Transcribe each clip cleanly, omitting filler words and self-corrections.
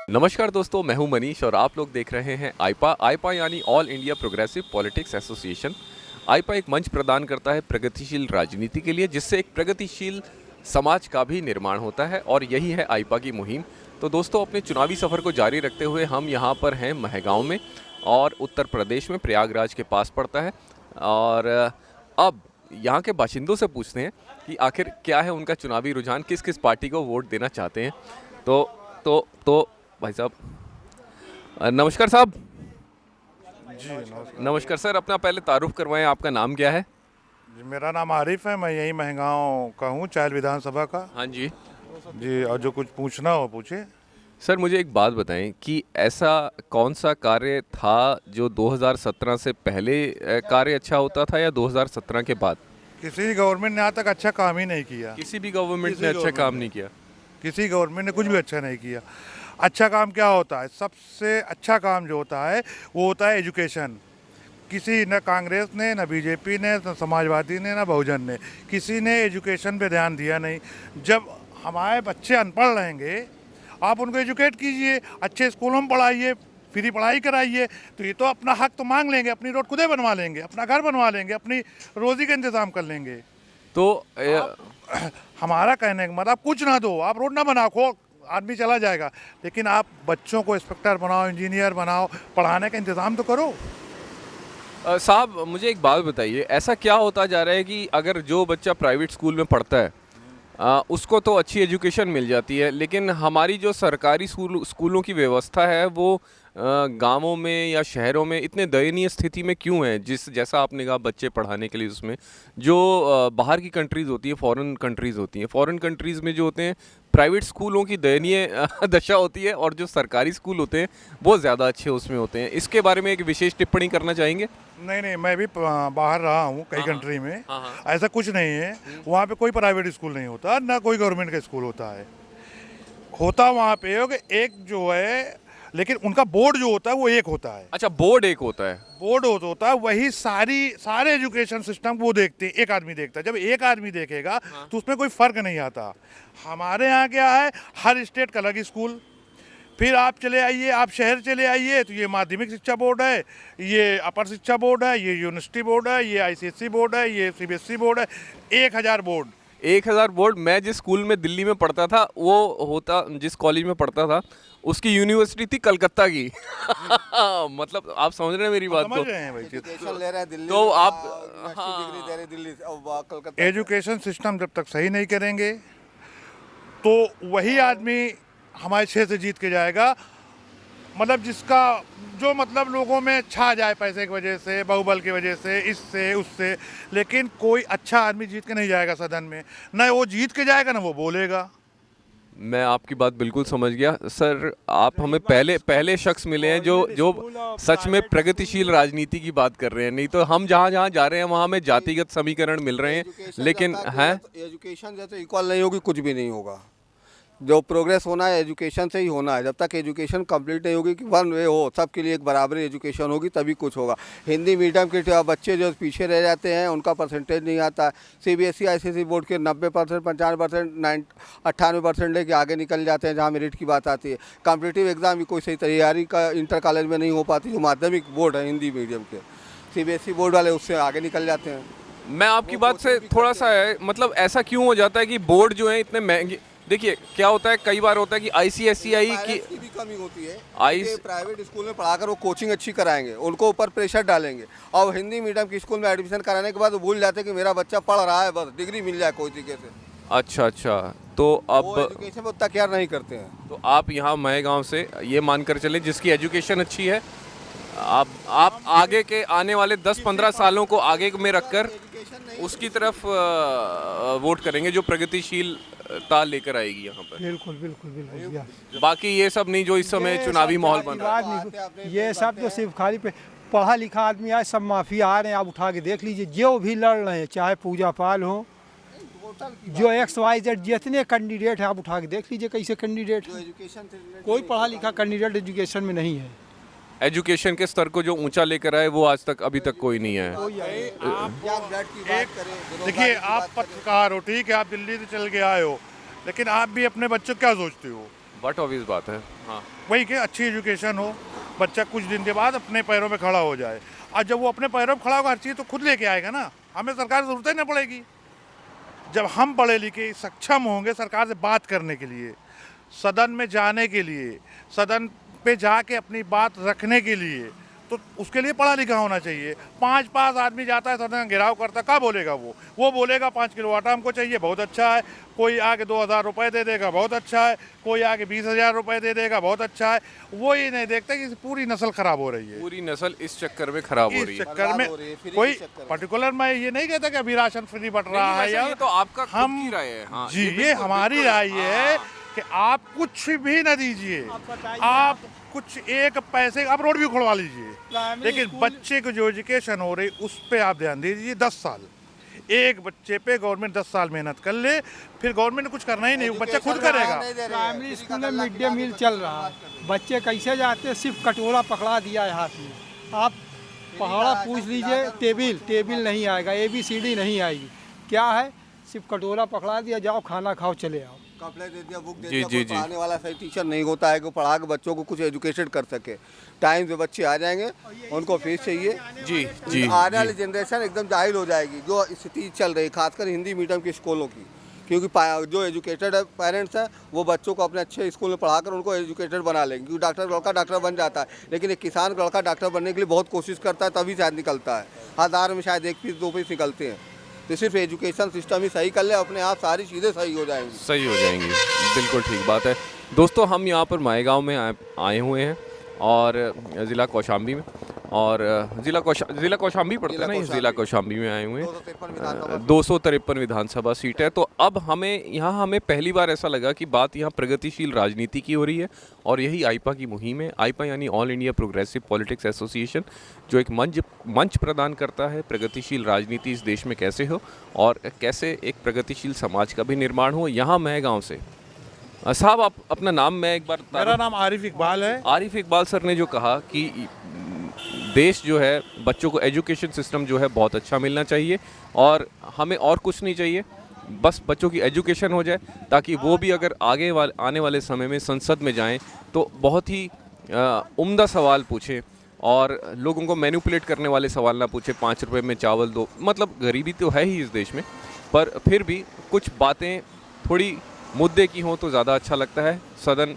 नमस्कार दोस्तों, मैं हूं मनीष और आप लोग देख रहे हैं आईपा यानी all India progressive politics association. AIPA एक मंच प्रदान करता है प्रगतिशील राजनीति के लिए, जिससे एक प्रगतिशील समाज का भी निर्माण होता है और यही है आईपा की मुहिम। तो दोस्तों, अपने चुनावी सफ़र को जारी रखते हुए हम यहाँ पर हैं महगांव में और उत्तर प्रदेश में प्रयागराज के पास पड़ता है। और अब यहाँ के बाशिंदों से पूछते हैं कि आखिर क्या है उनका चुनावी रुझान, किस किस पार्टी को वोट देना चाहते हैं। तो भाई साहब, नमस्कार साहब। जी नमस्कार। नमस्कार सर, अपना पहले तारुफ करवाएं, आपका नाम क्या है? जी मेरा नाम आरिफ है, मैं यही महगांव का हूँ, चायल विधानसभा का। हाँ जी। जी, और जो कुछ पूछना हो पूछिए। सर, मुझे एक बात बताएं कि ऐसा कौन सा कार्य था जो 2017 से पहले कार्य अच्छा होता था या 2017 के बाद? किसी भी गवर्नमेंट ने आज तक अच्छा काम ही नहीं किया। किसी भी गवर्नमेंट किसी ने अच्छा गवर्नमेंट काम ने। नहीं किया। किसी गवर्नमेंट ने कुछ भी अच्छा नहीं किया। अच्छा काम क्या होता है? सबसे अच्छा काम जो होता है वो होता है एजुकेशन। किसी न कांग्रेस ने, न बीजेपी ने, न समाजवादी ने, न बहुजन ने, किसी ने एजुकेशन पे ध्यान दिया नहीं। जब हमारे बच्चे अनपढ़ रहेंगे, आप उनको एजुकेट कीजिए, अच्छे स्कूलों में पढ़ाइए, फ्री पढ़ाई कराइए, तो ये तो अपना हक तो मांग लेंगे, अपनी रोड खुदे बनवा लेंगे, अपना घर बनवा लेंगे, अपनी रोजी का इंतजाम कर लेंगे। तो हमारा कहने का मतलब, आप कुछ ना दो, आप रोड ना बनाओ, खो आदमी चला जाएगा, लेकिन आप बच्चों को इंस्पेक्टर बनाओ, इंजीनियर बनाओ, पढ़ाने का इंतज़ाम तो करो। साहब, मुझे एक बात बताइए, ऐसा क्या होता जा रहा है कि अगर जो बच्चा प्राइवेट स्कूल में पढ़ता है उसको तो अच्छी एजुकेशन मिल जाती है, लेकिन हमारी जो सरकारी स्कूलों की व्यवस्था है वो गांवों में या शहरों में इतने दयनीय स्थिति में क्यों है? जैसा आपने कहा, बच्चे पढ़ाने के लिए उसमें जो बाहर की कंट्रीज़ होती है, फॉरेन कंट्रीज़ होती हैं, फॉरेन कंट्रीज़ में जो होते हैं प्राइवेट स्कूलों की दयनीय दशा होती है और जो सरकारी स्कूल होते हैं वो ज़्यादा अच्छे उसमें होते हैं। इसके बारे में एक विशेष टिप्पणी करना चाहेंगे? नहीं नहीं, मैं भी बाहर रहा हूँ कई कंट्री में। ऐसा कुछ नहीं है, वहाँ पे कोई प्राइवेट स्कूल नहीं होता, ना कोई गवर्नमेंट का स्कूल होता है। होता वहाँ पे हो कि एक जो है, लेकिन उनका बोर्ड जो होता है वो एक होता है। अच्छा, बोर्ड एक होता है। बोर्ड होता है, वही सारे एजुकेशन सिस्टम वो देखते हैं, एक आदमी देखता है। जब एक आदमी देखेगा तो उसमें कोई फर्क नहीं आता। हमारे यहाँ क्या है, हर स्टेट का अलग स्कूल। फिर आप चले आइए, आप शहर चले आइए तो ये माध्यमिक शिक्षा बोर्ड है, ये अपर शिक्षा बोर्ड है, ये यूनिवर्सिटी बोर्ड है, ये आईसीएसई बोर्ड है, ये सीबीएसई बोर्ड है। 1000 बोर्ड। 1000 बोर्ड। मैं जिस स्कूल में दिल्ली में पढ़ता था, वो होता, जिस कॉलेज में पढ़ता था उसकी यूनिवर्सिटी थी कलकत्ता की। मतलब आप समझ रहे हैं मेरी बात समझ को? रहे हैं भाई? एजुकेशन ले रहा है दिल्ली तो में, आप डिग्री दे रहे दिल्ली से, और वहाँ कलकत्ता। एजुकेशन सिस्टम जब तक सही नहीं करेंगे तो वही आदमी हमारे क्षेत्र से जीत के जाएगा। मतलब जिसका जो मतलब लोगों में छा जाए पैसे की वजह से, बाहुबल की वजह से, इससे उससे, लेकिन कोई अच्छा आदमी जीत के नहीं जाएगा सदन में। ना वो जीत के जाएगा, ना वो बोलेगा। मैं आपकी बात बिल्कुल समझ गया सर। आप हमें पहले शख्स मिले हैं जो सच में प्रगतिशील राजनीति की बात कर रहे हैं। नहीं तो हम जहाँ जहाँ जा रहे हैं वहाँ में जातिगत समीकरण मिल रहे हैं, लेकिन हैं एजुकेशन जब तक इक्वल नहीं होगी कुछ भी नहीं होगा। जो प्रोग्रेस होना है एजुकेशन से ही होना है। जब तक एजुकेशन कंप्लीट नहीं होगी कि वन वे हो, सबके लिए एक बराबरी एजुकेशन होगी, तभी कुछ होगा। हिंदी मीडियम के बच्चे जो पीछे रह जाते हैं, उनका परसेंटेज नहीं आता है। सीबीएसई आईसीएसई बोर्ड के 90%, 95%, 98% लेके आगे निकल जाते हैं जहाँ मेरिट की बात आती है। कॉम्पिटिटिव एग्जाम की कोई सही तैयारी का इंटर कॉलेज में नहीं हो पाती। जो माध्यमिक बोर्ड है हिंदी मीडियम के, सीबीएसई बोर्ड वाले उससे आगे निकल जाते हैं। मैं आपकी बात से थोड़ा सा है, मतलब ऐसा क्यों हो जाता है कि बोर्ड जो है इतने महंगे? देखिए क्या होता है, कई बार होता है कि आईसीएसई की भी कमी होती है। आई प्राइवेट स्कूल में पढ़ाकर वो कोचिंग अच्छी कराएंगे, उनको ऊपर प्रेशर डालेंगे, और हिंदी मीडियम की स्कूल में एडमिशन कराने के बाद वो भूल जाते हैं कि मेरा बच्चा पढ़ रहा है, बस डिग्री मिल जाए कोई तरीके से। अच्छा, तो अब वो एजुकेशन में उतना केयर नहीं करते हैं। तो आप यहाँ महगांव से ये मानकर चले जिसकी एजुकेशन अच्छी है, आप आगे के आने वाले 10-15 सालों को आगे में रखकर उसकी तरफ वोट करेंगे जो प्रगतिशीलता लेकर आएगी यहाँ पर। बिल्कुल बिल्कुल बिल्कुल। बाकी ये सब नहीं जो इस समय चुनावी माहौल बन रहा है। ये सब तो सिर्फ खाली पे पढ़ा लिखा आदमी आज सब माफिया आ रहे हैं। आप उठा के देख लीजिए, जो भी लड़ रहे हैं, चाहे पूजा पाल हो, जो XYZ जितने कैंडिडेट है, आप उठा के देख लीजिए कैसे कैंडिडेट है। कोई पढ़ा लिखा कैंडिडेट एजुकेशन में नहीं है। एजुकेशन के स्तर को जो ऊंचा लेकर आए वो आज तक अभी तक कोई नहीं है। देखिए, आप पत्रकार हो, ठीक है, आप दिल्ली से चल के आए हो, लेकिन आप भी अपने बच्चों क्या सोचते हो? बट ऑब्वियस बात है। हाँ, वही कि अच्छी एजुकेशन हो, बच्चा कुछ दिन के बाद अपने पैरों पे खड़ा हो जाए। और जब वो अपने पैरों पे खड़ा होगा हर चीज़ तो खुद लेके आएगा ना, हमें सरकार की ज़रूरत ही नहीं पड़ेगी। जब हम पढ़े लिखे सक्षम होंगे सरकार से बात करने के लिए, सदन में जाने के लिए, सदन पे जाके अपनी बात रखने के लिए, तो उसके लिए पढ़ा लिखा होना चाहिए। 5 आदमी जाता है सदन का घेराव करता, क्या बोलेगा वो बोलेगा 5 किलो आटा हमको चाहिए, बहुत अच्छा है। कोई आके 2000 रुपये दे देगा, बहुत अच्छा है। कोई आके 20,000 रुपये दे देगा, बहुत अच्छा है। वो ये नहीं देखता कि पूरी नस्ल खराब हो रही है। पूरी नस्ल इस चक्कर में खराब हो रही इस है। चक्कर में बर्बाद हो रही है, फ्री कोई के चक्कर में। पर्टिकुलर मैं ये नहीं कहता कि अभी राशन फ्री बट रहा है वैसे या ये तो आपका खुद हम की राय है। हाँ, जी, ये बिल्कुल, हमारी बिल्कुल। राय है हाँ। कि आप कुछ भी न दीजिए, आप बताइए, आप कुछ एक पैसे आप रोड भी खुलवा लीजिए, प्राइमरी लेकिन स्कूल- बच्चे को जो एजुकेशन हो रही उस पर आप ध्यान दीजिए। 10 साल एक बच्चे पे गवर्नमेंट 10 साल मेहनत कर ले, फिर गवर्नमेंट ने कुछ करना ही नहीं, बच्चा खुद करेगा। प्राइमरी स्कूल में मिड डे मील चल रहा है, बच्चे कैसे जाते हैं, सिर्फ कटोरा पकड़ा दिया है हाथ में। आप पहाड़ा पूछ लीजिए, टेबिल नहीं आएगा, ABCD नहीं आएगी। क्या है, सिर्फ कटोरा पकड़ा दिया, जाओ खाना खाओ चले आओ। कपड़े दे दिया, बुक दे जी, दिया, जी, कोई जी। पढ़ाने वाला सही टीचर नहीं होता है कि पढ़ा के बच्चों को कुछ एजुकेटेड कर सके। टाइम से बच्चे आ जाएंगे, उनको फीस चाहिए। जी जी आने वाली जी। जनरेशन एकदम जाहिल हो जाएगी जो स्थिति चल रही है, खासकर हिंदी मीडियम के स्कूलों की। क्योंकि जो एजुकेटेड पेरेंट्स हैं वो बच्चों को अपने अच्छे स्कूल में पढ़ाकर उनको एजुकेटेड बना लेंगे। क्योंकि लड़का डॉक्टर बन जाता है, लेकिन एक किसान का लड़का डॉक्टर बनने के लिए बहुत कोशिश करता है, तभी शायद निकलता है। 1000 में शायद 1 पीस 2 पीस निकलते हैं। तो सिर्फ एजुकेशन सिस्टम ही सही कर ले, अपने आप सारी चीज़ें सही हो जाएंगी। सही हो जाएंगी, बिल्कुल ठीक बात है। दोस्तों, हम यहाँ पर माएगांव में आए हुए हैं और ज़िला कौशाम्बी में, और ज़िला कौशाम्बी पड़ता है ना, ज़िला कौशाम्बी में आए हुए हैं। 253 विधानसभा सीट है। तो अब हमें पहली बार ऐसा लगा कि बात यहाँ प्रगतिशील राजनीति की हो रही है, और यही आईपा की मुहिम है। आईपा यानी all India progressive politics association, जो एक मंच प्रदान करता है प्रगतिशील राजनीति इस देश में कैसे हो और कैसे एक प्रगतिशील समाज का भी निर्माण हो। यहाँ मैं गाँव से साहब, आप अपना नाम मैं एक बार मेरा नाम आरिफ इकबाल है। आरिफ इकबाल सर ने जो कहा कि देश जो है, बच्चों को एजुकेशन सिस्टम जो है बहुत अच्छा मिलना चाहिए, और हमें और कुछ नहीं चाहिए, बस बच्चों की एजुकेशन हो जाए, ताकि वो भी अगर आने वाले समय में संसद में जाएं तो बहुत ही उम्दा सवाल पूछें और लोगों को मैनिपुलेट करने वाले सवाल ना पूछे। 5 रुपए में चावल दो, मतलब गरीबी तो है ही इस देश में, पर फिर भी कुछ बातें थोड़ी मुद्दे की हों तो ज़्यादा अच्छा लगता है। सदन,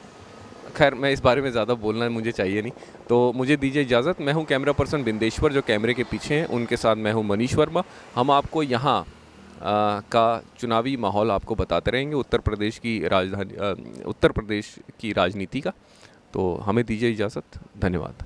खैर मैं इस बारे में ज़्यादा बोलना मुझे चाहिए नहीं, तो मुझे दीजिए इजाज़त। मैं हूं कैमरा पर्सन बिंदेश्वर, जो कैमरे के पीछे हैं, उनके साथ मैं हूं मनीष वर्मा। हम आपको यहाँ का चुनावी माहौल आपको बताते रहेंगे, उत्तर प्रदेश की राजनीति का। तो हमें दीजिए इजाज़त, धन्यवाद।